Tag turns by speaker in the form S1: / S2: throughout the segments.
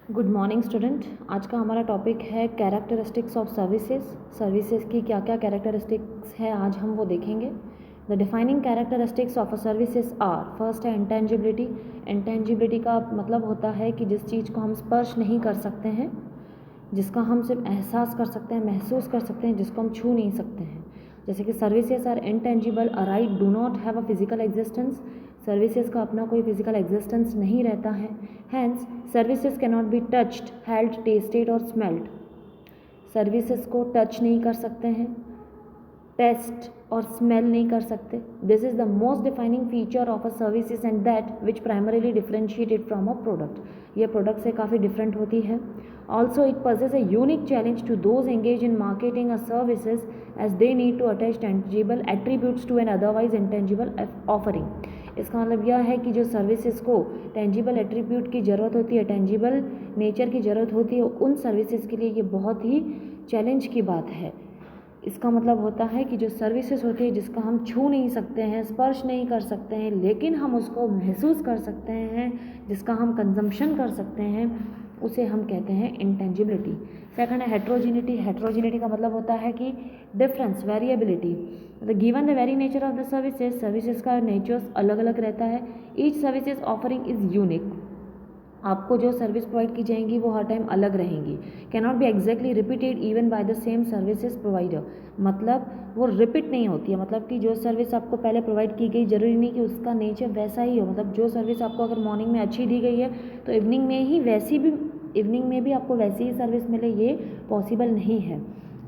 S1: Good morning student. आज का हमारा टॉपिक है कैरेक्टरिस्टिक्स ऑफ सर्विसेज। सर्विसेज की क्या क्या कैरेक्टरिस्टिक्स है आज हम वो देखेंगे। The defining characteristics of a services are, first है इंटेंजिबिलिटी। इंटेंजिबिलिटी का मतलब होता है कि जिस चीज़ को हम स्पर्श नहीं कर सकते हैं, जिसका हम सिर्फ एहसास कर सकते हैं, महसूस कर सकते हैं, जिसको हम छू नहीं सकते हैं। जैसे कि services are intangible, a right do not have a physical existence. Services का अपना कोई फिजिकल एग्जिस्टेंस नहीं रहता है। Hence services can not be touched, held, tasted और स्मेल्ड। सर्विसेज को टच नहीं कर सकते हैं, टेस्ट और स्मेल नहीं कर सकते। This is the most defining feature of a services and that which primarily differentiated from a product. ये प्रोडक्ट से काफ़ी डिफरेंट होती है। Also it poses a unique challenge to those engage in marketing a services as they need to attach tangible attributes to an otherwise intangible offering. इसका मतलब यह है कि जो सर्विसेज को टेंजिबल एट्रीब्यूट की ज़रूरत होती है, टेंजिबल नेचर की ज़रूरत होती है, उन सर्विसेज के लिए ये बहुत ही चैलेंज की बात है। इसका मतलब होता है कि जो सर्विसेज होती है जिसका हम छू नहीं सकते हैं, स्पर्श नहीं कर सकते हैं, लेकिन हम उसको महसूस कर सकते हैं, जिसका हम कंजम्पशन कर सकते हैं, उसे हम कहते हैं इंटेंजिबिलिटी। सेकंड है हेट्रोजिनिटी। हेट्रोजिनिटी का मतलब होता है कि difference, variability. The given the very nature of the services, services का नेचर अलग अलग रहता है। Each services offering is unique. आपको जो सर्विस प्रोवाइड की जाएंगी वो हर टाइम अलग रहेंगी। Can not B exactly repeated even by the same services provider. मतलब वो रिपीट नहीं होती है। मतलब कि जो सर्विस आपको पहले प्रोवाइड की गई, जरूरी नहीं कि उसका नेचर वैसा ही हो। मतलब जो सर्विस आपको अगर मॉर्निंग में अच्छी दी गई है तो इवनिंग में भी आपको वैसी ही सर्विस मिले, ये पॉसिबल नहीं है।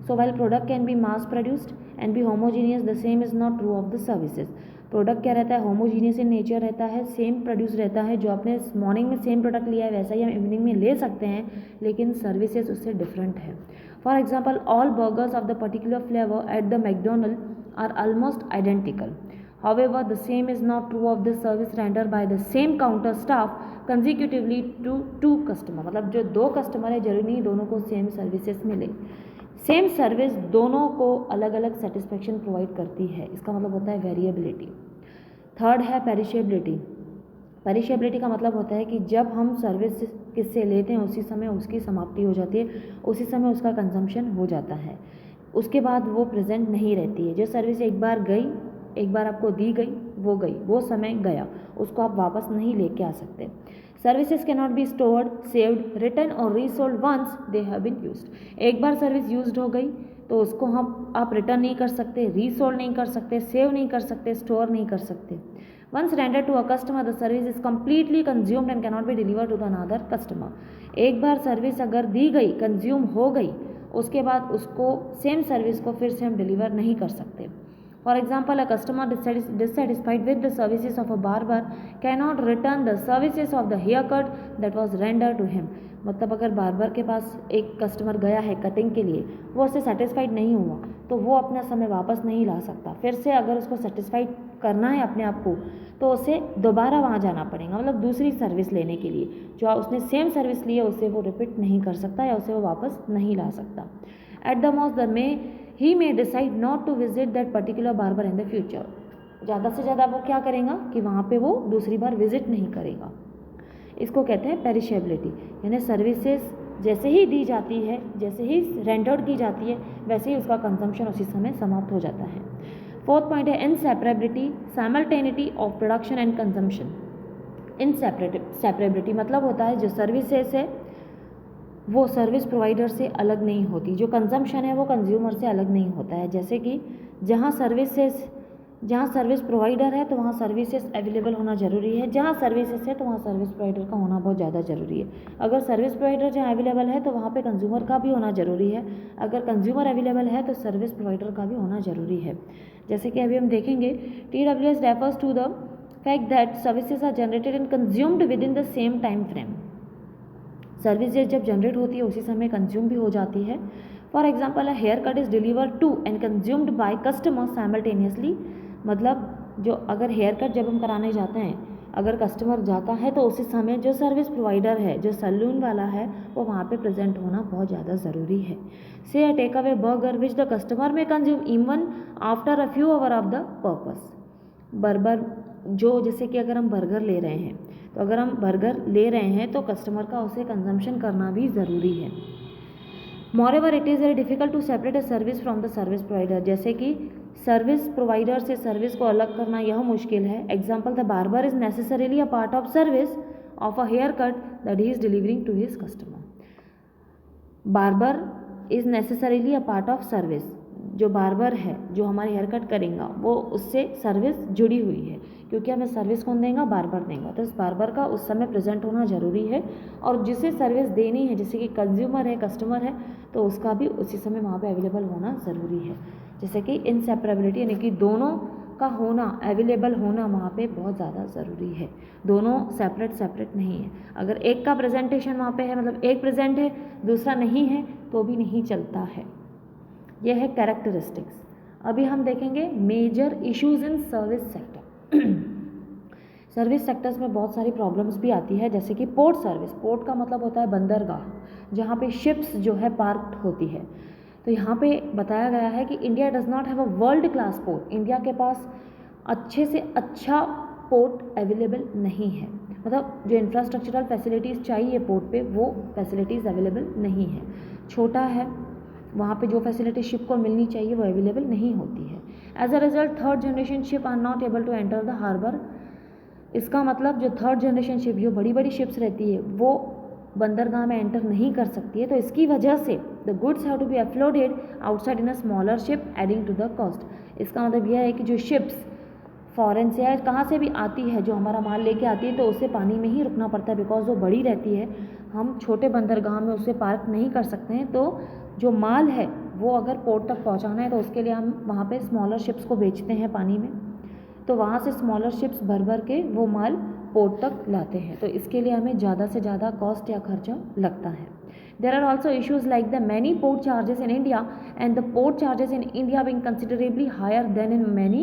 S1: So while product can be mass produced and be homogeneous, the same is not true of the services. Product क्या रहता है, होमोजीनियस इन नेचर रहता है, सेम प्रोड्यूस रहता है। जो आपने मॉर्निंग में सेम प्रोडक्ट लिया है वैसा ही हम इवनिंग में ले सकते हैं, लेकिन सर्विसेज उससे डिफरेंट है। For example, all burgers of the particular flavour at the McDonald are almost identical. However, the same is not true of the service rendered by the same counter staff consecutively to two customer। मतलब जो दो customer है जरूरी नहीं दोनों को same services मिले। Same service दोनों को अलग अलग सेटिस्फेक्शन प्रोवाइड करती है। इसका मतलब होता है वेरिएबिलिटी। थर्ड है पेरिशेबिलिटी। पेरिशेबिलिटी का मतलब होता है कि जब हम सर्विस किससे लेते हैं उसी समय उसकी समाप्ति हो जाती है, उसी समय उसका कंजम्पशन हो जाता है, उसके बाद वो प्रेजेंट नहीं रहती है। जो सर्विस एक बार गई, एक बार आपको दी गई, वो समय गया, उसको आप वापस नहीं लेके आ सकते। Services can not be stored, saved, return और resold once they have been used. एक बार सर्विस यूज्ड हो गई तो उसको हम आप रिटर्न नहीं कर सकते, रीसोल्ड नहीं कर सकते, सेव नहीं कर सकते, स्टोर नहीं कर सकते। Once render to a customer the service is completely consumed and can not be deliver to the another customer. एक बार सर्विस अगर दी गई, कंज्यूम हो गई, उसके बाद उसको सेम सर्विस को फिर से हम डिलीवर नहीं कर सकते। For example, a customer dissatisfied with the services of a barber cannot return the services of the haircut that was rendered to him। मतलब अगर बार्बर के पास एक कस्टमर गया है कटिंग के लिए, वो उससे सेटिस्फाइड नहीं हुआ तो वो अपना समय वापस नहीं ला सकता। फिर से अगर उसको सेटिस्फाइड करना है अपने आप को तो उसे दोबारा वहाँ जाना पड़ेगा, मतलब दूसरी सर्विस लेने के लिए। जो उसने सेम सर्विस ली है उससे वो रिपीट नहीं कर सकता या उसे वो वापस नहीं ला सकता। At the most the may he may decide not to visit that particular barber in the future. ज़्यादा से ज़्यादा वो क्या करेगा कि वहाँ पे वो दूसरी बार विजिट नहीं करेगा। इसको कहते हैं पेरिशेबिलिटी। यानी सर्विसेज जैसे ही दी जाती है, जैसे ही रेंडर्ड की जाती है, वैसे ही उसका कंजम्पशन उसी समय समाप्त हो जाता है। फोर्थ पॉइंट है inseparability, साइमल्टेनिटी of production and consumption. Inseparability मतलब होता है जो सर्विसेज है वो सर्विस प्रोवाइडर से अलग नहीं होती, जो कंजम्पशन है वो कंज्यूमर से अलग नहीं होता है। जैसे कि जहाँ सर्विस प्रोवाइडर है तो वहाँ सर्विसेज अवेलेबल होना ज़रूरी है, जहाँ सर्विसेज है तो वहाँ सर्विस प्रोवाइडर का होना बहुत ज़्यादा ज़रूरी है। अगर सर्विस प्रोवाइडर जहाँ अवेलेबल है तो वहाँ पे कंज्यूमर का भी होना ज़रूरी है, अगर कंज्यूमर अवेलेबल है तो सर्विस प्रोवाइडर का भी होना ज़रूरी है। जैसे कि अभी हम देखेंगे, TWS refers to the fact that services are generated and consumed within the same time frame. Services जब जनरेट होती है उसी समय कंज्यूम भी हो जाती है। For example, a haircut is delivered to and consumed by customer simultaneously. मतलब जो अगर हेयर कट जब हम कराने जाते हैं, अगर कस्टमर जाता है तो उसी समय जो सर्विस प्रोवाइडर है, जो सैलून वाला है, वो वहाँ पे प्रेजेंट होना बहुत ज़्यादा ज़रूरी है। Say a takeaway burger which the customer may consume even after a few hour of the purpose. Burger जो जैसे कि अगर हम बर्गर ले रहे हैं, तो अगर हम बर्गर ले रहे हैं तो कस्टमर का उसे कंजम्पशन करना भी ज़रूरी है। Moreover it is very difficult to separate a service from the service provider, जैसे कि सर्विस प्रोवाइडर से सर्विस को अलग करना यह मुश्किल है। Example, the barber is necessarily a part of service of a haircut that he is delivering to his customer. Barber is necessarily a part of service, जो बार्बर है जो हमारे हेयर कट करेगा वो उससे सर्विस जुड़ी हुई है, क्योंकि हमें सर्विस कौन देगा, बार्बर देगा। तो इस बार्बर का उस समय प्रेजेंट होना ज़रूरी है, और जिसे सर्विस देनी है जैसे कि कंज्यूमर है, कस्टमर है, तो उसका भी उसी समय वहाँ पे अवेलेबल होना ज़रूरी है। जैसे कि इनसेपरेबिलिटी, यानी कि दोनों का होना, अवेलेबल होना वहाँ पे बहुत ज़्यादा ज़रूरी है। दोनों सेपरेट नहीं है। अगर एक का प्रेजेंटेशन वहाँ पे है, मतलब एक प्रेजेंट है दूसरा नहीं है, तो भी नहीं चलता है। यह है कैरेक्टरिस्टिक्स। अभी हम देखेंगे major issues in service sector. Service sectors में बहुत सारी प्रॉब्लम्स भी आती है, जैसे कि पोर्ट सर्विस। पोर्ट का मतलब होता है बंदरगाह, जहाँ पे शिप्स जो है पार्क्ड होती है। तो यहाँ पे बताया गया है कि India does not have a world class port. India के पास अच्छे से अच्छा पोर्ट अवेलेबल नहीं है, मतलब जो इंफ्रास्ट्रक्चरल फैसिलिटीज़ चाहिए पोर्ट पे वो फैसिलिटीज़ अवेलेबल नहीं है। छोटा है, वहाँ पे जो फैसिलिटी शिप को मिलनी चाहिए वो अवेलेबल नहीं होती है। As a result third generation ship are not able to enter the harbour. इसका मतलब जो थर्ड जनरेशन शिप, जो बड़ी बड़ी शिप्स रहती है, वो बंदरगाह में एंटर नहीं कर सकती है। तो इसकी वजह से the goods have to be uploaded outside in a smaller ship adding to the cost. इसका मतलब यह है कि जो शिप्स फॉरेन से या कहाँ से भी आती है, जो हमारा माल लेके आती है, तो उसे पानी में ही रुकना पड़ता है, बिकॉज वो बड़ी रहती है। हम छोटे बंदरगाह में उसे पार्क नहीं कर सकते हैं। तो जो माल है वो अगर पोर्ट तक पहुँचाना है तो उसके लिए हम वहाँ पे स्मॉलर शिप्स को बेचते हैं पानी में, तो वहाँ से स्मॉलर शिप्स भर भर के वो माल पोर्ट तक लाते हैं। तो इसके लिए हमें ज़्यादा से ज़्यादा कॉस्ट या खर्चा लगता है। There are also issues like the many port charges in India and the port charges in India being considerably higher than in many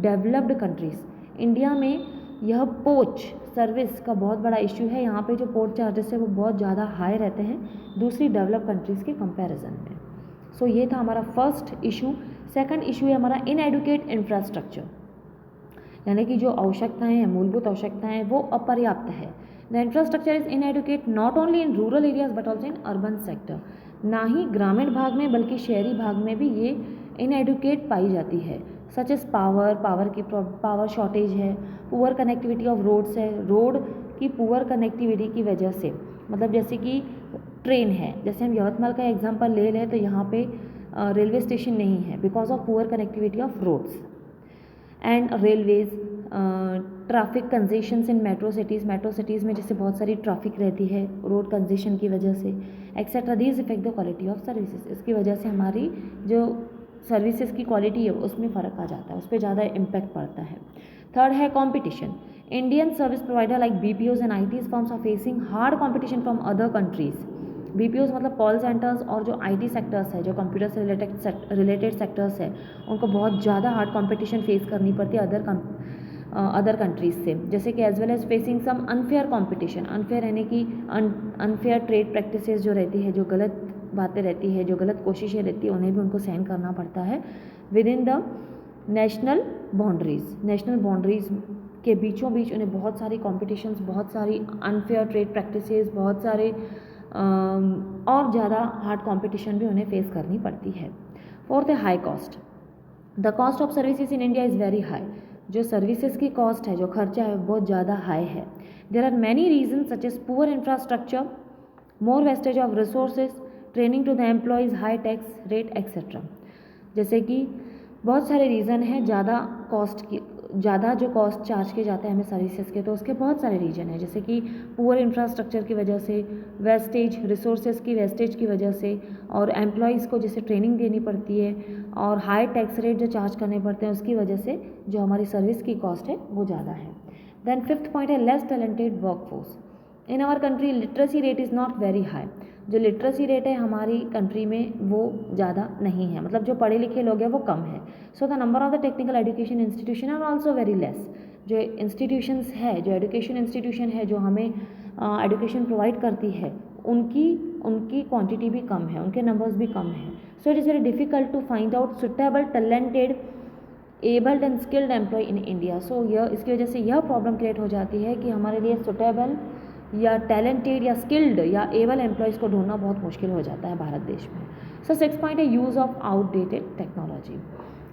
S1: developed countries. India में यह पोर्ट सर्विस का बहुत बड़ा इशू है। यहाँ पे जो पोर्ट चार्जेस है वो बहुत ज़्यादा हाई रहते हैं दूसरी डेवलप कंट्रीज़ के कंपैरिजन में। सो ये था हमारा फर्स्ट इशू। सेकंड इशू है हमारा इनएडुकेट इंफ्रास्ट्रक्चर, यानी कि जो आवश्यकताएं हैं, मूलभूत आवश्यकताएं, वो अपर्याप्त है। The infrastructure is inadequate not only in rural areas but also in urban sector. ना ही ग्रामीण भाग में बल्कि शहरी भाग में भी ये इनएडुकेट पाई जाती है। सच एज पावर शॉर्टेज है, पुअर कनेक्टिविटी ऑफ रोड्स है, रोड की पुअर कनेक्टिविटी की वजह से, मतलब जैसे कि ट्रेन है, जैसे हम यवतमाल का एग्जांपल ले लें तो यहाँ पे रेलवे स्टेशन नहीं है because of poor connectivity of roads and railways. Traffic congestions in metro cities में जैसे बहुत सारी ट्रैफिक रहती है रोड कंजेशन की वजह से, etcetera. These effect the quality of services. इसकी वजह से हमारी जो सर्विसेज की क्वालिटी है उसमें फ़र्क आ जाता है, उस पर ज़्यादा इम्पैक्ट पड़ता है। थर्ड है competition. Indian service provider like BPOs and ITs firms are facing hard competition from other countries. BPOs मतलब कॉल सेंटर्स, और जो IT सेक्टर्स है, जो कंप्यूटर से रिलेटेड सेक्टर्स है, उनको बहुत ज़्यादा हार्ड कंपटीशन फेस करनी पड़ती है अदर कंट्रीज़ से। जैसे कि as well as facing some unfair competition. Unfair यानी कि अनफेयर ट्रेड प्रैक्टिसेस जो रहती है, जो गलत बातें रहती है, जो गलत कोशिशें रहती है, उन्हें भी उनको सहन करना पड़ता है with in the national boundaries के बीचों बीच उन्हें बहुत सारी कॉम्पिटिशन्स, बहुत सारी अनफेयर ट्रेड प्रैक्टिसेस, बहुत सारे और ज़्यादा हार्ड कंपटीशन भी उन्हें फेस करनी पड़ती है। फोर्थ है high cost. The cost of services in India is very high. जो सर्विसेज की कॉस्ट है, जो खर्चा है, बहुत ज़्यादा हाई है। There are many reason such as poor infrastructure, more wastage of resources, training to the employees, high tax rate etcetera. जैसे कि बहुत सारे रीज़न हैं ज़्यादा जो कॉस्ट चार्ज किए जाते हैं हमें सर्विसेज के, तो उसके बहुत सारे रीजन हैं। जैसे कि पुअर इंफ्रास्ट्रक्चर की वजह से, वेस्टेज, रिसोर्सेज की वेस्टेज की वजह से, और एम्प्लॉयज़ को जैसे ट्रेनिंग देनी पड़ती है, और हाई टैक्स रेट जो चार्ज करने पड़ते हैं उसकी वजह से जो हमारी सर्विस की कॉस्ट है वो ज़्यादा है। देन फिफ्थ पॉइंट है less talented workforce. In our country literacy rate is not very high. जो लिटरेसी रेट है हमारी कंट्री में वो ज़्यादा नहीं है, मतलब जो पढ़े लिखे लोग हैं वो कम है। So the number of the technical education institution are also very less. जो इंस्टीट्यूशंस है, जो एजुकेशन इंस्टीट्यूशन है, जो हमें एजुकेशन प्रोवाइड करती है, उनकी क्वांटिटी भी कम है, उनके नंबर्स भी कम हैं। So it is very difficult to find out suitable talented abled and skilled employ in India. So इसकी वजह से यह प्रॉब्लम क्रिएट हो जाती है कि हमारे लिए सुटेबल या टैलेंटेड या स्किल्ड या एबल एम्प्लॉयज़ को ढूंढना बहुत मुश्किल हो जाता है भारत देश में। सो 6 पॉइंट है use of outdated technology.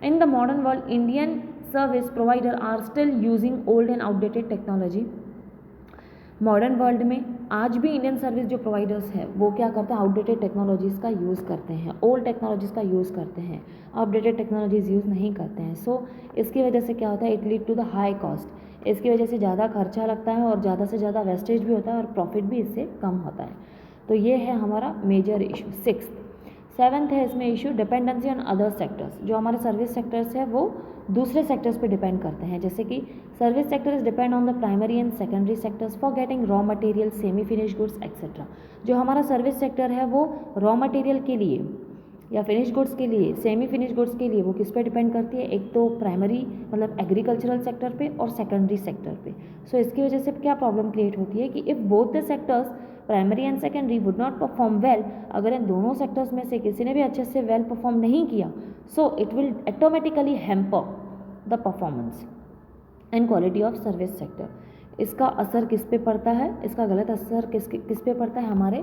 S1: In the modern world Indian service provider are still using old and outdated technology. Modern world में आज भी इंडियन सर्विस जो प्रोवाइडर्स हैं वो क्या करते हैं, आउटडेटेड टेक्नोलॉजीज़ का यूज़ करते हैं, ओल्ड टेक्नोलॉजीज़ का यूज़ करते हैं, अपडेटेड टेक्नोलॉजीज़ यूज़ नहीं करते हैं। सो इसकी वजह से क्या होता है, it lead to the high cost. इसकी वजह से ज़्यादा खर्चा लगता है और ज़्यादा से ज़्यादा वेस्टेज भी होता है और प्रॉफिट भी इससे कम होता है। तो ये है हमारा मेजर इशू। 7th है इसमें issue dependency on other sectors. जो हमारे सर्विस सेक्टर्स है वो दूसरे सेक्टर्स पे डिपेंड करते हैं, जैसे कि service sectors depend on the primary and secondary sectors for getting raw material, semi finish goods etcetera. जो हमारा सर्विस सेक्टर है वो रॉ मटेरियल के लिए या फिनिश गुड्स के लिए, सेमी फिनिश गुड्स के लिए वो किस पे डिपेंड करती है, एक तो प्राइमरी मतलब एग्रीकल्चरल सेक्टर पे और सेकेंडरी सेक्टर पे। सो इसकी वजह से क्या प्रॉब्लम क्रिएट होती है कि if both the sectors primary and secondary would not perform well, अगर इन दोनों सेक्टर्स में से किसी ने भी अच्छे से वेल परफॉर्म नहीं किया, so it will automatically hamper the performance and quality of service sector. इसका असर किस पे पड़ता है, इसका गलत असर किस पे पड़ता है, हमारे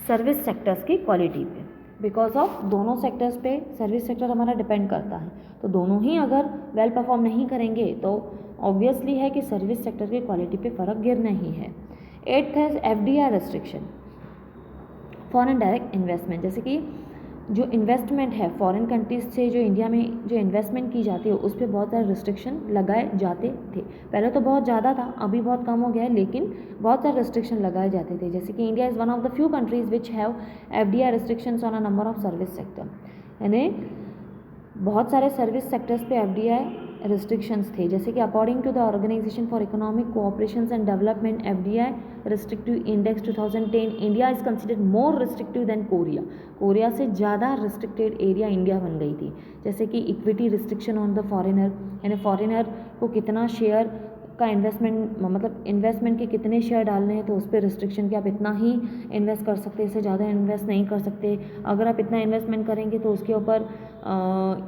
S1: सर्विस सेक्टर्स की क्वालिटी पे। बिकॉज ऑफ दोनों सेक्टर्स पे सर्विस सेक्टर हमारा डिपेंड करता है, तो दोनों ही अगर वेल परफॉर्म नहीं करेंगे तो ऑब्वियसली है कि सर्विस सेक्टर की क्वालिटी पे फ़र्क गिरना ही है। 8th है FDI restriction, foreign direct investment. जैसे कि जो इन्वेस्टमेंट है फॉरेन कंट्रीज से जो इंडिया में जो इन्वेस्टमेंट की जाती है उस पर बहुत सारे रिस्ट्रिक्शन लगाए जाते थे। पहले तो बहुत ज़्यादा था, अभी बहुत कम हो गया है, लेकिन बहुत सारे रिस्ट्रिक्शन लगाए जाते थे। जैसे कि India is one of the few countries which have FDI restrictions on a number of service sector. यानी बहुत सारे सर्विस सेक्टर्स पे FDI रिस्ट्रिक्शंस थे, जैसे कि according to the organisation for economic cooperation and development FDI restrictive index 2010, India is considered more restrictive than Korea. Korea से ज़्यादा restricted area India बन गई थी। जैसे कि equity restriction on the foreigner, यानी फॉरेनर को कितना शेयर का इन्वेस्टमेंट मतलब इन्वेस्टमेंट के कितने शेयर डालने हैं तो उस पर रिस्ट्रिक्शन कि आप इतना ही इन्वेस्ट कर सकते हैं, इससे ज़्यादा इन्वेस्ट नहीं कर सकते। अगर आप इतना इन्वेस्टमेंट करेंगे तो उसके ऊपर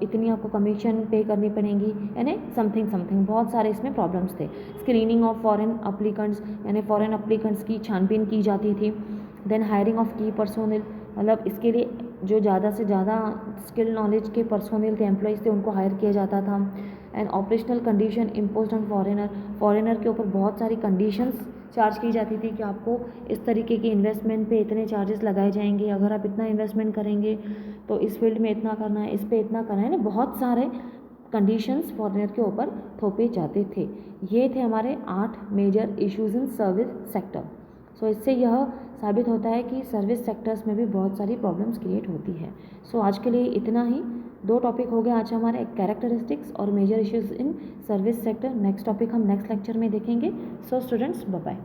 S1: इतनी आपको कमीशन पे करनी पड़ेगी, यानी समथिंग बहुत सारे इसमें प्रॉब्लम्स थे। स्क्रीनिंग ऑफ फॉरेन अप्लीकेंट्स, यानी फॉरेन अप्लीकेंट्स की छानबीन की जाती थी। देन हायरिंग ऑफ की पर्सोनल, मतलब इसके लिए जो ज़्यादा से ज़्यादा स्किल नॉलेज के पर्सोनल थे, एम्प्लॉयज़ थे, उनको हायर किया जाता था। And operational condition imposed on foreigner के ऊपर बहुत सारी कंडीशंस चार्ज की जाती थी कि आपको इस तरीके की इन्वेस्टमेंट पे इतने चार्जेस लगाए जाएंगे, अगर आप इतना इन्वेस्टमेंट करेंगे तो इस फील्ड में इतना करना है, इस पे इतना करना है ना, बहुत सारे कंडीशंस फॉरेनर के ऊपर थोपे जाते थे। ये थे हमारे 8 major issues in service sector. So इससे यह साबित होता है कि सर्विस सेक्टर्स में भी बहुत सारी प्रॉब्लम्स क्रिएट होती है। सो आज के लिए इतना ही, 2 टॉपिक हो गए आज हमारे, कैरेक्टरिस्टिक्स और major issues in service sector. Next topic हम नेक्स्ट लेक्चर में देखेंगे। So students, bye bye.